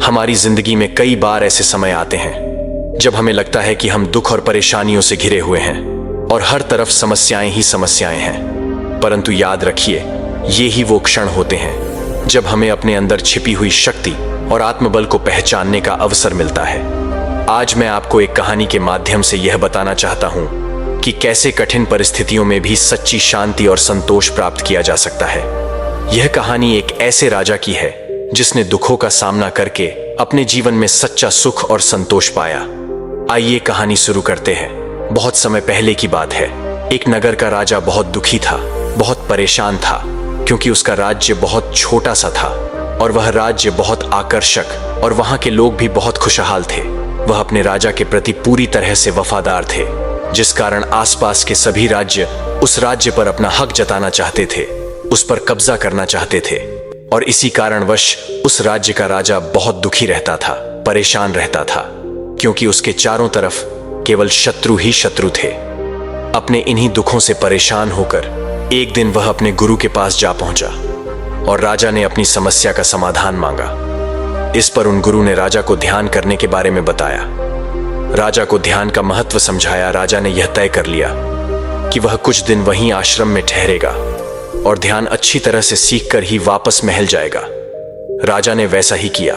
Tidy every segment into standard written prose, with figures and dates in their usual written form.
हमारी जिंदगी में कई बार ऐसे समय आते हैं जब हमें लगता है कि हम दुख और परेशानियों से घिरे हुए हैं और हर तरफ समस्याएं ही समस्याएं हैं। परंतु याद रखिए, ये ही वो क्षण होते हैं जब हमें अपने अंदर छिपी हुई शक्ति और आत्मबल को पहचानने का अवसर मिलता है। आज मैं आपको एक कहानी के माध्यम से यह बताना चाहता हूं कि कैसे कठिन परिस्थितियों में भी सच्ची शांति और संतोष प्राप्त किया जा सकता है। यह कहानी एक ऐसे राजा की है जिसने दुखों का सामना करके अपने जीवन में सच्चा सुख और संतोष पाया। आइए कहानी शुरू करते हैं। बहुत समय पहले की बात है। एक नगर का राजा बहुत दुखी था, बहुत परेशान था, क्योंकि उसका राज्य बहुत छोटा सा था और वह राज्य बहुत आकर्षक और वहां के लोग भी बहुत खुशहाल थे। वह अपने राजा के प्रति पूरी तरह से वफादार थे, जिस कारण आसपास के सभी राज्य उस राज्य पर अपना हक जताना चाहते थे, उस पर कब्जा करना चाहते थे। और इसी कारणवश उस राज्य का राजा बहुत दुखी रहता था, परेशान रहता था, क्योंकि उसके चारों तरफ केवल शत्रु ही शत्रु थे। अपने इन्हीं दुखों से परेशान होकर एक दिन वह अपने गुरु के पास जा पहुंचा और राजा ने अपनी समस्या का समाधान मांगा। इस पर उन गुरु ने राजा को ध्यान करने के बारे में बताया। राजा को ध्यान का महत्व समझाया। राजा ने यह तय कर लिया कि वह कुछ दिन वहीं आश्रम में ठहरेगा और ध्यान अच्छी तरह से सीखकर ही वापस महल जाएगा। राजा ने वैसा ही किया।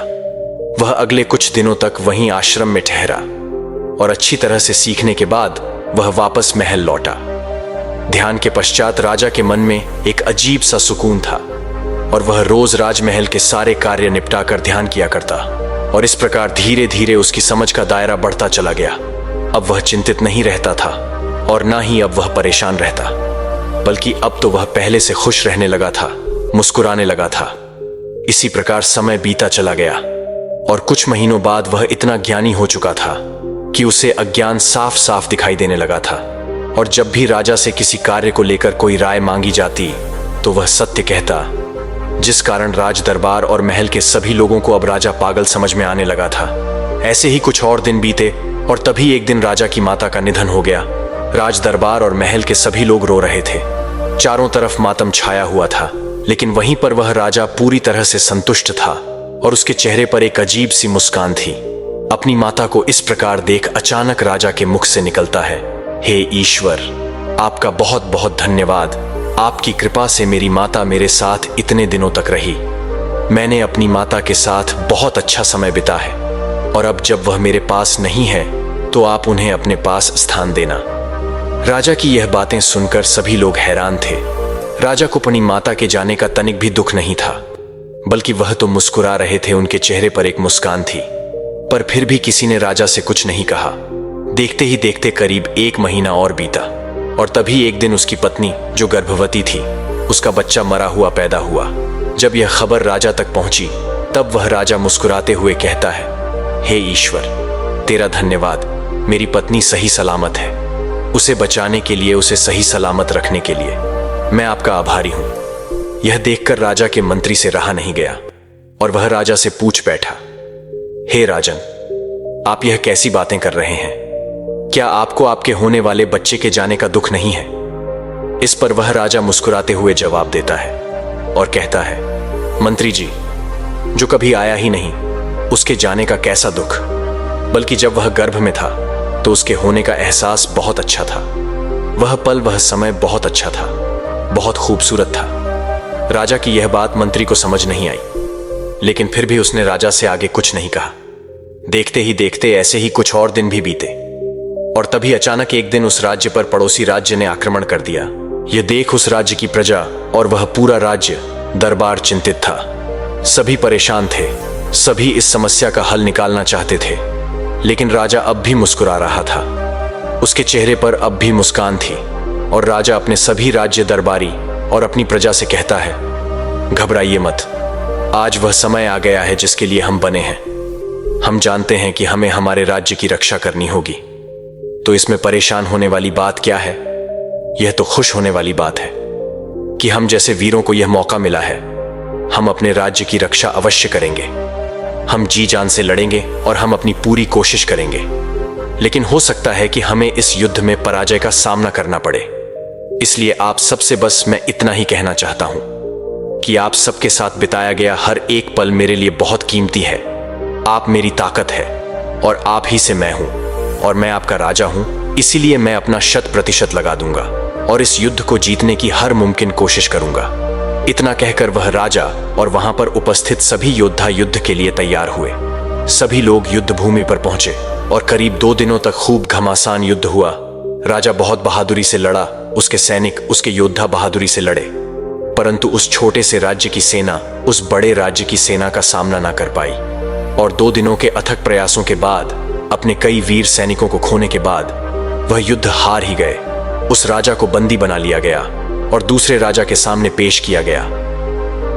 वह अगले कुछ दिनों तक वहीं आश्रम में ठहरा और अच्छी तरह से सीखने के बाद वह वापस महल लौटा। ध्यान के पश्चात राजा के मन में एक अजीब सा सुकून था और वह रोज राजमहल के सारे कार्य निपटाकर ध्यान किया करता और इस प्रकार धीरे धीरे उसकी समझ का दायरा बढ़ता चला गया। अब वह चिंतित नहीं रहता था और ना ही अब वह परेशान रहता, बल्कि अब तो वह पहले से खुश रहने लगा था, मुस्कुराने लगा था। इसी प्रकार समय बीता चला गया और कुछ महीनों बाद वह इतना ज्ञानी हो चुका था कि उसे अज्ञान साफ साफ दिखाई देने लगा था। और जब भी राजा से किसी कार्य को लेकर कोई राय मांगी जाती तो वह सत्य कहता, जिस कारण राज दरबार और महल के सभी लोगों को अब राजा पागल समझ में आने लगा था। ऐसे ही कुछ और दिन बीते और तभी एक दिन राजा की माता का निधन हो गया। राज दरबार और महल के सभी लोग रो रहे थे। चारों तरफ मातम छाया हुआ था, लेकिन वहीं पर वह राजा पूरी तरह से संतुष्ट था और उसके चेहरे पर एक अजीब सी मुस्कान थी। अपनी माता को इस प्रकार देख अचानक राजा के मुख से निकलता है, हे ईश्वर, आपका बहुत बहुत धन्यवाद। आपकी कृपा से मेरी माता मेरे साथ इतने दिनों तक रही। मैंने अपनी माता के साथ बहुत अच्छा समय बिता है और अब जब वह मेरे पास नहीं है तो आप उन्हें अपने पास स्थान देना। राजा की यह बातें सुनकर सभी लोग हैरान थे। राजा को अपनी माता के जाने का तनिक भी दुख नहीं था, बल्कि वह तो मुस्कुरा रहे थे। उनके चेहरे पर एक मुस्कान थी, पर फिर भी किसी ने राजा से कुछ नहीं कहा। देखते ही देखते करीब 1 महीना और बीता और तभी एक दिन उसकी पत्नी, जो गर्भवती थी, उसका बच्चा मरा हुआ पैदा हुआ। जब यह खबर राजा तक पहुंची तब वह राजा मुस्कुराते हुए कहता है, हे ईश्वर, तेरा धन्यवाद। मेरी पत्नी सही सलामत है। उसे बचाने के लिए, उसे सही सलामत रखने के लिए मैं आपका आभारी हूं। यह देखकर राजा के मंत्री से रहा नहीं गया और वह राजा से पूछ बैठा, हे राजन, आप यह कैसी बातें कर रहे हैं? क्या आपको आपके होने वाले बच्चे के जाने का दुख नहीं है? इस पर वह राजा मुस्कुराते हुए जवाब देता है और कहता है, मंत्री जी, जो कभी आया ही नहीं उसके जाने का कैसा दुख, बल्कि जब वह गर्भ में था तो उसके होने का एहसास बहुत अच्छा था। वह पल, वह समय बहुत अच्छा था, बहुत खूबसूरत था। राजा की यह बात मंत्री को समझ नहीं आई, लेकिन फिर भी उसने राजा से आगे कुछ नहीं कहा। देखते ही देखते ऐसे ही कुछ और दिन भी बीते और तभी अचानक एक दिन उस राज्य पर पड़ोसी राज्य ने आक्रमण कर दिया। यह देख उस राज्य की प्रजा और वह पूरा राज्य दरबार चिंतित था। सभी परेशान थे, सभी इस समस्या का हल निकालना चाहते थे, लेकिन राजा अब भी मुस्कुरा रहा था। उसके चेहरे पर अब भी मुस्कान थी और राजा अपने सभी राज्य दरबारी और अपनी प्रजा से कहता है, घबराइए मत। आज वह समय आ गया है जिसके लिए हम बने हैं। हम जानते हैं कि हमें हमारे राज्य की रक्षा करनी होगी, तो इसमें परेशान होने वाली बात क्या है? यह तो खुश होने वाली बात है कि हम जैसे वीरों को यह मौका मिला है। हम अपने राज्य की रक्षा अवश्य करेंगे। हम जी जान से लड़ेंगे और हम अपनी पूरी कोशिश करेंगे, लेकिन हो सकता है कि हमें इस युद्ध में पराजय का सामना करना पड़े। इसलिए आप सबसे बस मैं इतना ही कहना चाहता हूं कि आप सबके साथ बिताया गया हर एक पल मेरे लिए बहुत कीमती है। आप मेरी ताकत है और आप ही से मैं हूं और मैं आपका राजा हूं, इसीलिए मैं अपना 100% लगा दूंगा और इस युद्ध को जीतने की हर मुमकिन कोशिश करूंगा। इतना कहकर वह राजा और वहां पर उपस्थित सभी योद्धा युद्ध के लिए तैयार हुए। सभी लोग युद्ध भूमि पर पहुंचे और करीब 2 दिनों तक खूब घमासान युद्ध हुआ। राजा बहुत बहादुरी से लड़ा, उसके सैनिक, उसके योद्धा बहादुरी से लड़े, परंतु उस छोटे से राज्य की सेना उस बड़े राज्य की सेना का सामना ना कर पाई। और 2 दिनों के अथक प्रयासों के बाद, अपने कई वीर सैनिकों को खोने के बाद, वह युद्ध हार ही गए। उस राजा को बंदी बना लिया गया और दूसरे राजा के सामने पेश किया गया।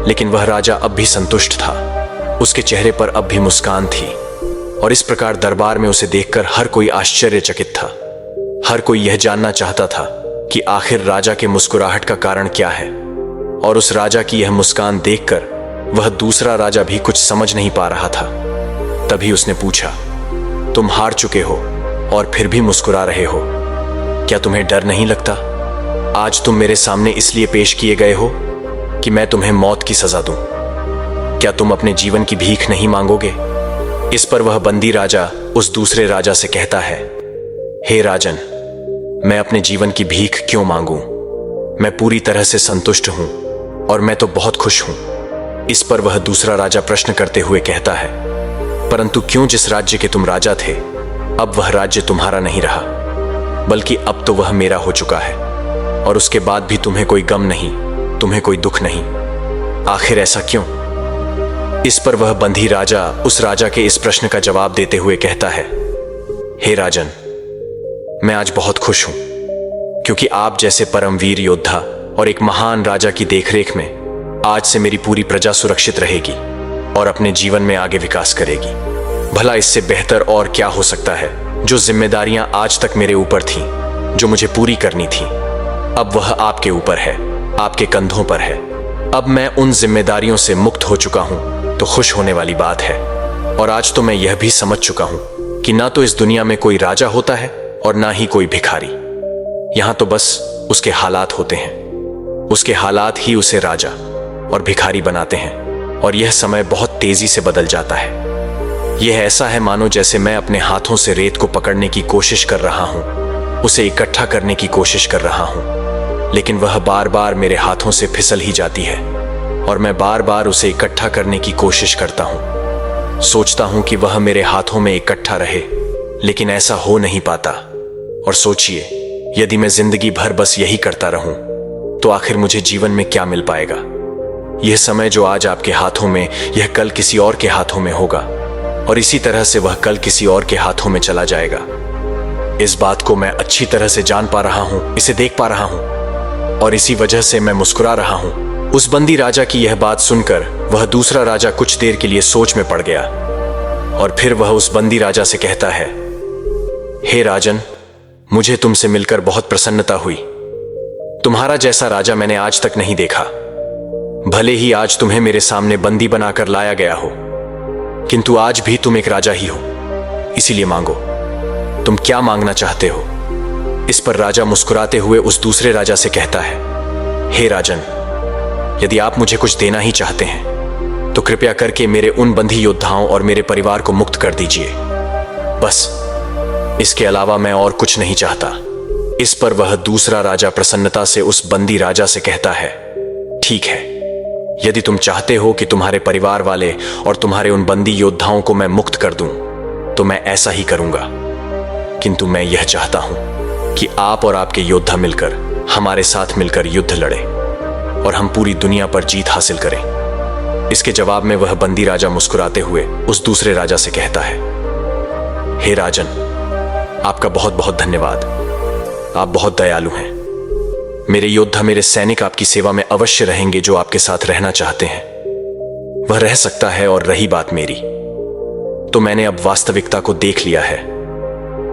लेकिन वह राजा अब भी संतुष्ट था, उसके चेहरे पर अब भी मुस्कान थी और इस प्रकार दरबार में उसे देखकर हर कोई आश्चर्यचकित था। हर कोई यह जानना चाहता था कि आखिर राजा के मुस्कुराहट का कारण क्या है। और उस राजा की यह मुस्कान देखकर वह दूसरा राजा भी कुछ समझ नहीं पा रहा था। तभी उसने पूछा, तुम हार चुके हो और फिर भी मुस्कुरा रहे हो, क्या तुम्हें डर नहीं लगता? आज तुम मेरे सामने इसलिए पेश किए गए हो कि मैं तुम्हें मौत की सजा दूं। क्या तुम अपने जीवन की भीख नहीं मांगोगे? इस पर वह बंदी राजा उस दूसरे राजा से कहता है, हे राजन, मैं अपने जीवन की भीख क्यों मांगूं? मैं पूरी तरह से संतुष्ट हूं और मैं तो बहुत खुश हूं। इस पर वह दूसरा राजा प्रश्न करते हुए कहता है, परंतु क्यों जिस राज्य के तुम राजा थे, अब वह राज्य तुम्हारा नहीं रहा, बल्कि अब तो वह मेरा हो चुका है और उसके बाद भी तुम्हें कोई गम नहीं, तुम्हें कोई दुख नहीं। आखिर ऐसा क्यों? इस पर वह बंदी राजा उस राजा के इस प्रश्न का जवाब देते हुए कहता है, हे राजन, मैं आज बहुत खुश हूं क्योंकि आप जैसे परमवीर योद्धा और एक महान राजा की देखरेख में आज से मेरी पूरी प्रजा सुरक्षित रहेगी और अपने जीवन में आगे विकास करेगी। भला इससे बेहतर और क्या हो सकता है? जो जिम्मेदारियां आज तक मेरे ऊपर थीं, जो मुझे पूरी करनी थी, अब वह आपके ऊपर है, आपके कंधों पर है। अब मैं उन जिम्मेदारियों से मुक्त हो चुका हूं तो खुश होने वाली बात है। और आज तो मैं यह भी समझ चुका हूं कि ना तो इस दुनिया में कोई राजा होता है और ना ही कोई भिखारी। यहां तो बस उसके हालात होते हैं, उसके हालात ही उसे राजा और भिखारी बनाते हैं। और यह समय बहुत तेजी से बदल जाता है। यह ऐसा है मानो जैसे मैं अपने हाथों से रेत को पकड़ने की कोशिश कर रहा हूं, उसे इकट्ठा करने की कोशिश कर रहा हूं, लेकिन वह बार बार मेरे हाथों से फिसल ही जाती है और मैं बार बार उसे इकट्ठा करने की कोशिश करता हूं। सोचता हूं कि वह मेरे हाथों में इकट्ठा रहे, लेकिन ऐसा हो नहीं पाता। और सोचिए, यदि मैं जिंदगी भर बस यही करता रहूं तो आखिर मुझे जीवन में क्या मिल पाएगा? यह समय जो आज आपके हाथों में, यह कल किसी और के हाथों में होगा और इसी तरह से वह कल किसी और के हाथों में चला जाएगा। इस बात को मैं अच्छी तरह से जान पा रहा हूं, इसे देख पा रहा हूं और इसी वजह से मैं मुस्कुरा रहा हूं। उस बंदी राजा की यह बात सुनकर वह दूसरा राजा कुछ देर के लिए सोच में पड़ गया और फिर वह उस बंदी राजा से कहता है, हे राजन, मुझे तुमसे मिलकर बहुत प्रसन्नता हुई। तुम्हारा जैसा राजा मैंने आज तक नहीं देखा। भले ही आज तुम्हें मेरे सामने बंदी बनाकर लाया गया हो, किंतु आज भी तुम एक राजा ही हो। इसीलिए मांगो, तुम क्या मांगना चाहते हो? इस पर राजा मुस्कुराते हुए उस दूसरे राजा से कहता है, हे राजन, यदि आप मुझे कुछ देना ही चाहते हैं तो कृपया करके मेरे उन बंदी योद्धाओं और मेरे परिवार को मुक्त कर दीजिए। बस इसके अलावा मैं और कुछ नहीं चाहता। इस पर वह दूसरा राजा प्रसन्नता से उस बंदी राजा से कहता है, ठीक है, यदि तुम चाहते हो कि तुम्हारे परिवार वाले और तुम्हारे उन बंदी योद्धाओं को मैं मुक्त कर दूं तो मैं ऐसा ही करूंगा, किंतु मैं यह चाहता हूं कि आप और आपके योद्धा मिलकर हमारे साथ मिलकर युद्ध लड़े और हम पूरी दुनिया पर जीत हासिल करें। इसके जवाब में वह बंदी राजा मुस्कुराते हुए उस दूसरे राजा से कहता है, हे राजन, आपका बहुत बहुत धन्यवाद। आप बहुत दयालु हैं। मेरे योद्धा, मेरे सैनिक आपकी सेवा में अवश्य रहेंगे। जो आपके साथ रहना चाहते हैं वह रह सकता है। और रही बात मेरी, तो मैंने अब वास्तविकता को देख लिया है,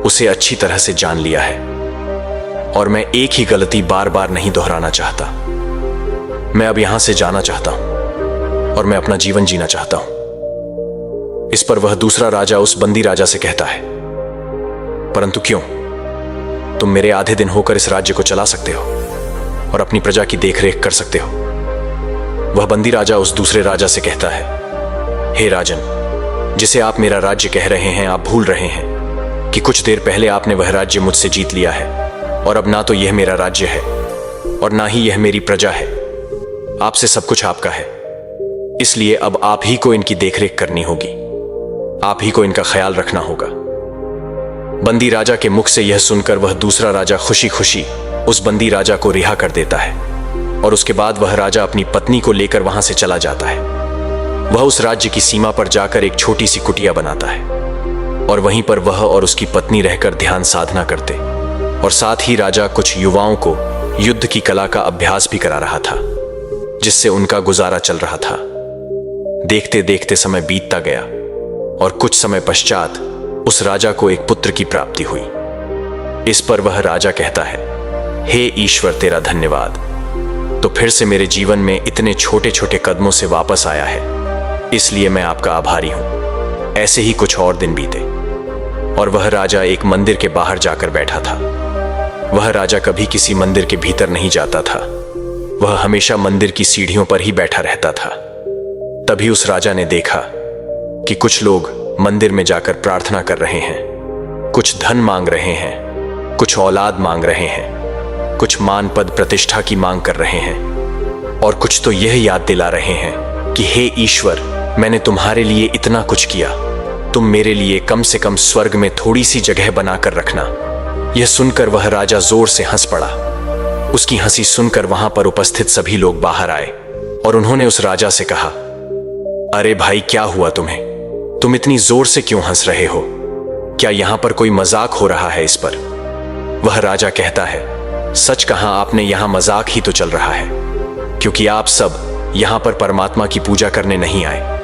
उसे अच्छी तरह से जान लिया है और मैं एक ही गलती बार बार नहीं दोहराना चाहता। मैं अब यहां से जाना चाहता हूं और मैं अपना जीवन जीना चाहता हूं। इस पर वह दूसरा राजा उस बंदी राजा से कहता है, परंतु क्यों? तुम मेरे आधे दिन होकर इस राज्य को चला सकते हो और अपनी प्रजा की देखरेख कर सकते हो। वह बंदी राजा उस दूसरे राजा से कहता है, हे राजन, जिसे आप मेरा राज्य कह रहे हैं, आप भूल रहे हैं कि कुछ देर पहले आपने वह राज्य मुझसे जीत लिया है और अब ना तो यह मेरा राज्य है और ना ही यह मेरी प्रजा है। आपसे सब कुछ आपका है, इसलिए अब आप ही को इनकी देखरेख करनी होगी, आप ही को इनका ख्याल रखना होगा। बंदी राजा के मुख से यह सुनकर वह दूसरा राजा खुशी खुशी उस बंदी राजा को रिहा कर देता है और उसके बाद वह राजा अपनी पत्नी को लेकर वहां से चला जाता है। वह उस राज्य की सीमा पर जाकर एक छोटी सी कुटिया बनाता है और वहीं पर वह और उसकी पत्नी रहकर ध्यान साधना करते और साथ ही राजा कुछ युवाओं को युद्ध की कला का अभ्यास भी करा रहा था, जिससे उनका गुजारा चल रहा था। देखते देखते समय बीतता गया और कुछ समय पश्चात उस राजा को एक पुत्र की प्राप्ति हुई। इस पर वह राजा कहता है, हे ईश्वर तेरा धन्यवाद, तो फिर से मेरे जीवन में इतने छोटे छोटे कदमों से वापस आया है, इसलिए मैं आपका आभारी हूं। ऐसे ही कुछ और दिन बीते और वह राजा एक मंदिर के बाहर जाकर बैठा था। वह राजा कभी किसी मंदिर के भीतर नहीं जाता था, वह हमेशा मंदिर की सीढ़ियों पर ही बैठा रहता था। तभी उस राजा ने देखा कि कुछ लोग मंदिर में जाकर प्रार्थना कर रहे हैं, कुछ धन मांग रहे हैं, कुछ औलाद मांग रहे हैं, कुछ मान पद प्रतिष्ठा की मांग कर रहे हैं और कुछ तो यह याद दिला रहे हैं कि हे ईश्वर, मैंने तुम्हारे लिए इतना कुछ किया, तुम मेरे लिए कम से कम स्वर्ग में थोड़ी सी जगह बनाकर रखना। यह सुनकर वह राजा जोर से हंस पड़ा। उसकी हंसी सुनकर वहां पर उपस्थित सभी लोग बाहर आए और उन्होंने उस राजा से कहा, अरे भाई, क्या हुआ तुम्हें? तुम इतनी जोर से क्यों हंस रहे हो? क्या यहां पर कोई मजाक हो रहा है इस पर? वह राजा कहता है, सच कहा आपने, यहां मजाक ही तो चल रहा है, क्योंकि आप सब यहां पर परमात्मा की पूजा करने नहीं आए,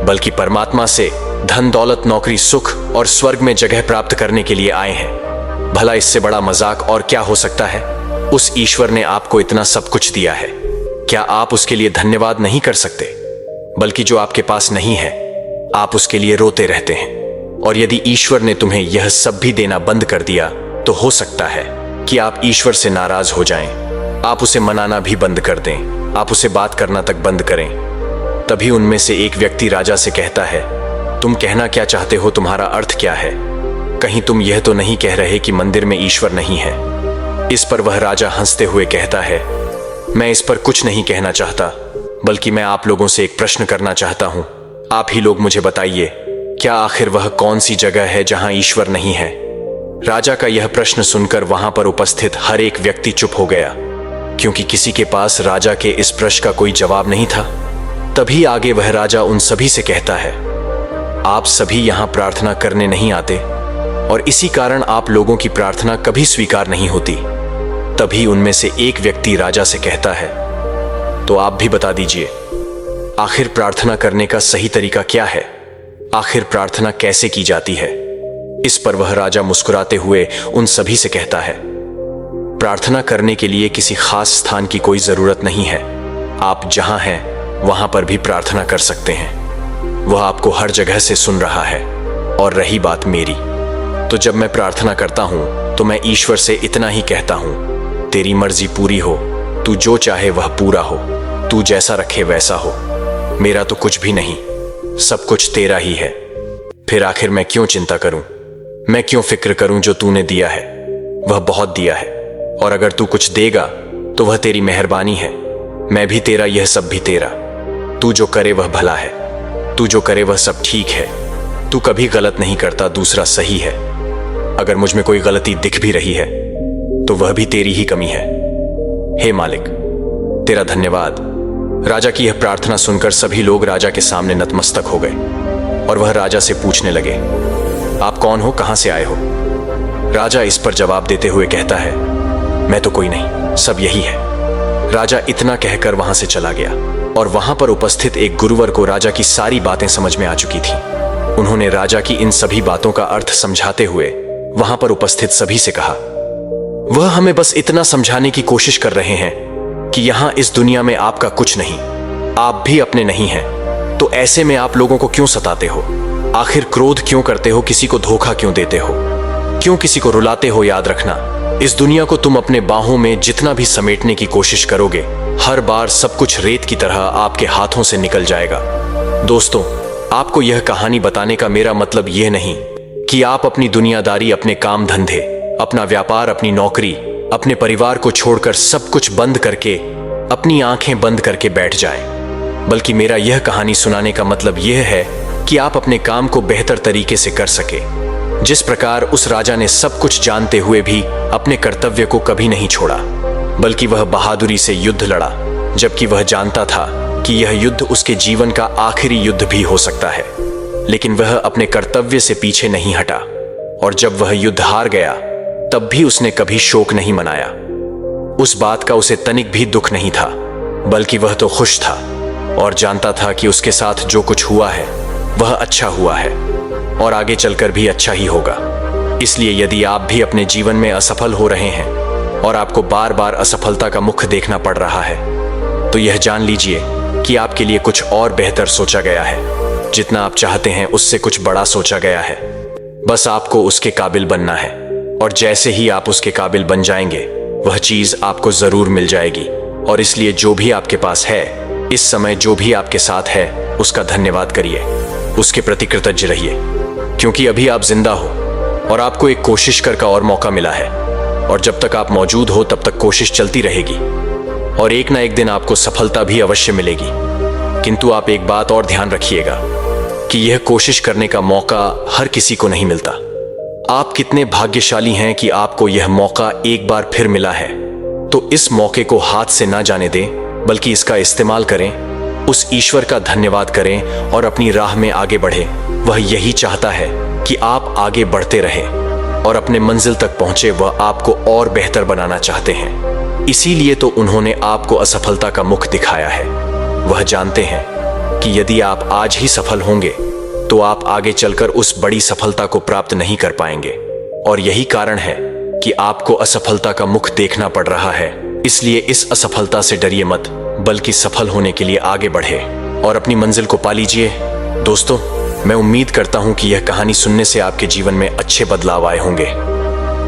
बल्कि परमात्मा से धन दौलत नौकरी सुख और स्वर्ग में जगह प्राप्त करने के लिए आए हैं। भला इससे बड़ा मजाक और क्या हो सकता है? उस ईश्वर ने आपको इतना सब कुछ दिया है, क्या आप उसके लिए धन्यवाद नहीं कर सकते? बल्कि जो आपके पास नहीं है आप उसके लिए रोते रहते हैं। और यदि ईश्वर ने तुम्हें यह सब भी देना बंद कर दिया तो हो सकता है कि आप ईश्वर से नाराज हो जाएं, आप उसे मनाना भी बंद कर दें, आप उसे बात करना तक बंद करें। तभी उनमें से एक व्यक्ति राजा से कहता है, तुम कहना क्या चाहते हो? तुम्हारा अर्थ क्या है? कहीं तुम यह तो नहीं कह रहे कि मंदिर में ईश्वर नहीं है? इस पर वह राजा हंसते हुए कहता है, मैं इस पर कुछ नहीं कहना चाहता, बल्कि मैं आप लोगों से एक प्रश्न करना चाहता हूं। आप ही लोग मुझे बताइए, क्या आखिर वह कौन सी जगह है जहां ईश्वर नहीं है? राजा का यह प्रश्न सुनकर वहां पर उपस्थित हर एक व्यक्ति चुप हो गया, क्योंकि किसी के पास राजा के इस प्रश्न का कोई जवाब नहीं था। तभी आगे वह राजा उन सभी से कहता है, आप सभी यहां प्रार्थना करने नहीं आते और इसी कारण आप लोगों की प्रार्थना कभी स्वीकार नहीं होती। तभी उनमें से एक व्यक्ति राजा से कहता है, तो आप भी बता दीजिए, आखिर प्रार्थना करने का सही तरीका क्या है? आखिर प्रार्थना कैसे की जाती है? इस पर वह राजा मुस्कुराते हुए उन सभी से कहता है, प्रार्थना करने के लिए किसी खास स्थान की कोई जरूरत नहीं है, आप जहां हैं वहां पर भी प्रार्थना कर सकते हैं। वह आपको हर जगह से सुन रहा है। और रही बात मेरी, तो जब मैं प्रार्थना करता हूं तो मैं ईश्वर से इतना ही कहता हूं, तेरी मर्जी पूरी हो, तू जो चाहे वह पूरा हो, तू जैसा रखे वैसा हो, मेरा तो कुछ भी नहीं, सब कुछ तेरा ही है। फिर आखिर मैं क्यों चिंता करूं? मैं क्यों फिक्र करूं? जो तूने दिया है वह बहुत दिया है, और अगर तू कुछ देगा तो वह तेरी मेहरबानी है। मैं भी तेरा, यह सब भी तेरा। तू जो करे वह भला है, तू जो करे वह सब ठीक है, तू कभी गलत नहीं करता, दूसरा सही है। अगर मुझ में कोई गलती दिख भी रही है तो वह भी तेरी ही कमी है। हे मालिक, तेरा धन्यवाद। राजा की यह प्रार्थना सुनकर सभी लोग राजा के सामने नतमस्तक हो गए और वह राजा से पूछने लगे, आप कौन हो, कहां से आए हो? राजा इस पर जवाब देते हुए कहता है, मैं तो कोई नहीं, सब यही है। राजा इतना कहकर वहां से चला गया और वहां पर उपस्थित एक गुरुवर को राजा की सारी बातें समझ में आ चुकी थी। उन्होंने राजा की इन सभी बातों का अर्थ समझाते हुए वहां पर उपस्थित सभी से कहा, वह हमें बस इतना समझाने की कोशिश कर रहे हैं कि यहां इस दुनिया में आपका कुछ नहीं, आप भी अपने नहीं हैं, तो ऐसे में आप लोगों को क्यों सताते हो? आखिर क्रोध क्यों करते हो? किसी को धोखा क्यों देते हो? क्यों किसी को रुलाते हो? याद रखना, इस दुनिया को तुम अपने बाहों में जितना भी समेटने की कोशिश करोगे, हर बार सब कुछ रेत की तरह आपके हाथों से निकल जाएगा। दोस्तों, आपको यह कहानी बताने का मेरा मतलब यह नहीं कि आप अपनी दुनियादारी, अपने काम धंधे, अपना व्यापार, अपनी नौकरी, अपने परिवार को छोड़कर सब कुछ बंद करके अपनी आंखें बंद करके बैठ जाएं। बल्कि मेरा यह कहानी सुनाने का मतलब यह है कि आप अपने काम को बेहतर तरीके से कर सके। जिस प्रकार उस राजा ने सब कुछ जानते हुए भी अपने कर्तव्य को कभी नहीं छोड़ा, बल्कि वह बहादुरी से युद्ध लड़ा, जबकि वह जानता था कि यह युद्ध उसके जीवन का आखिरी युद्ध भी हो सकता है। लेकिन वह अपने कर्तव्य से पीछे नहीं हटा, और जब वह युद्ध हार गया तब भी उसने कभी शोक नहीं मनाया। उस बात का उसे तनिक भी दुख नहीं था, बल्कि वह तो खुश था और जानता था कि उसके साथ जो कुछ हुआ है वह अच्छा हुआ है और आगे चलकर भी अच्छा ही होगा। इसलिए यदि आप भी अपने जीवन में असफल हो रहे हैं और आपको बार बार असफलता का मुख देखना पड़ रहा है, तो यह जान लीजिए कि आपके लिए कुछ और बेहतर सोचा गया है। जितना आप चाहते हैं उससे कुछ बड़ा सोचा गया है। बस आपको उसके काबिल बनना है, और जैसे ही आप उसके काबिल बन जाएंगे वह चीज आपको जरूर मिल जाएगी। और इसलिए जो भी आपके पास है इस समय, जो भी आपके साथ है, उसका धन्यवाद करिए, उसके प्रति कृतज्ञ रहिए, क्योंकि अभी आप जिंदा हो और आपको एक कोशिश कर का और मौका मिला है। और जब तक आप मौजूद हो तब तक कोशिश चलती रहेगी और एक ना एक दिन आपको सफलता भी अवश्य मिलेगी। किंतु आप एक बात और ध्यान रखिएगा कि यह कोशिश करने का मौका हर किसी को नहीं मिलता। आप कितने भाग्यशाली हैं कि आपको यह मौका एक बार फिर मिला है। तो इस मौके को हाथ से ना जाने दें, बल्कि इसका इस्तेमाल करें, उस ईश्वर का धन्यवाद करें और अपनी राह में आगे बढ़ें। वह यही चाहता है कि आप आगे बढ़ते रहें और अपने मंजिल तक पहुंचे। वह आपको और बेहतर बनाना चाहते हैं, इसीलिए तो उन्होंने आपको असफलता का मुख दिखाया है। वह जानते हैं कि यदि आप आज ही सफल होंगे तो आप आगे चलकर उस बड़ी सफलता को प्राप्त नहीं कर पाएंगे। और यही कारण है कि आपको असफलता का मुख देखना पड़ रहा है। इसलिए इस असफलता से डरिए मत, बल्कि सफल होने के लिए आगे बढ़े और अपनी मंजिल को पा लीजिए। दोस्तों, मैं उम्मीद करता हूं कि यह कहानी सुनने से आपके जीवन में अच्छे बदलाव आए होंगे।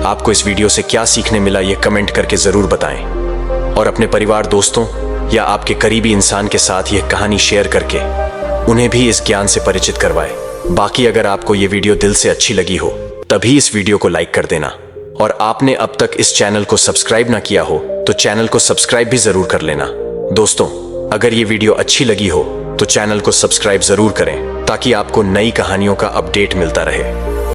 आपको इस वीडियो से क्या सीखने मिला यह कमेंट करके जरूर बताएं, और अपने परिवार, दोस्तों या आपके करीबी इंसान के साथ यह कहानी शेयर करके उन्हें भी इस ज्ञान से परिचित करवाएं। बाकी अगर आपको यह वीडियो दिल से अच्छी लगी हो तभी इस वीडियो को लाइक कर देना, और आपने अब तक इस चैनल को सब्सक्राइब ना किया हो तो चैनल को सब्सक्राइब भी जरूर कर लेना। दोस्तों, अगर ये वीडियो अच्छी लगी हो तो चैनल को सब्सक्राइब जरूर करें, ताकि आपको नई कहानियों का अपडेट मिलता रहे।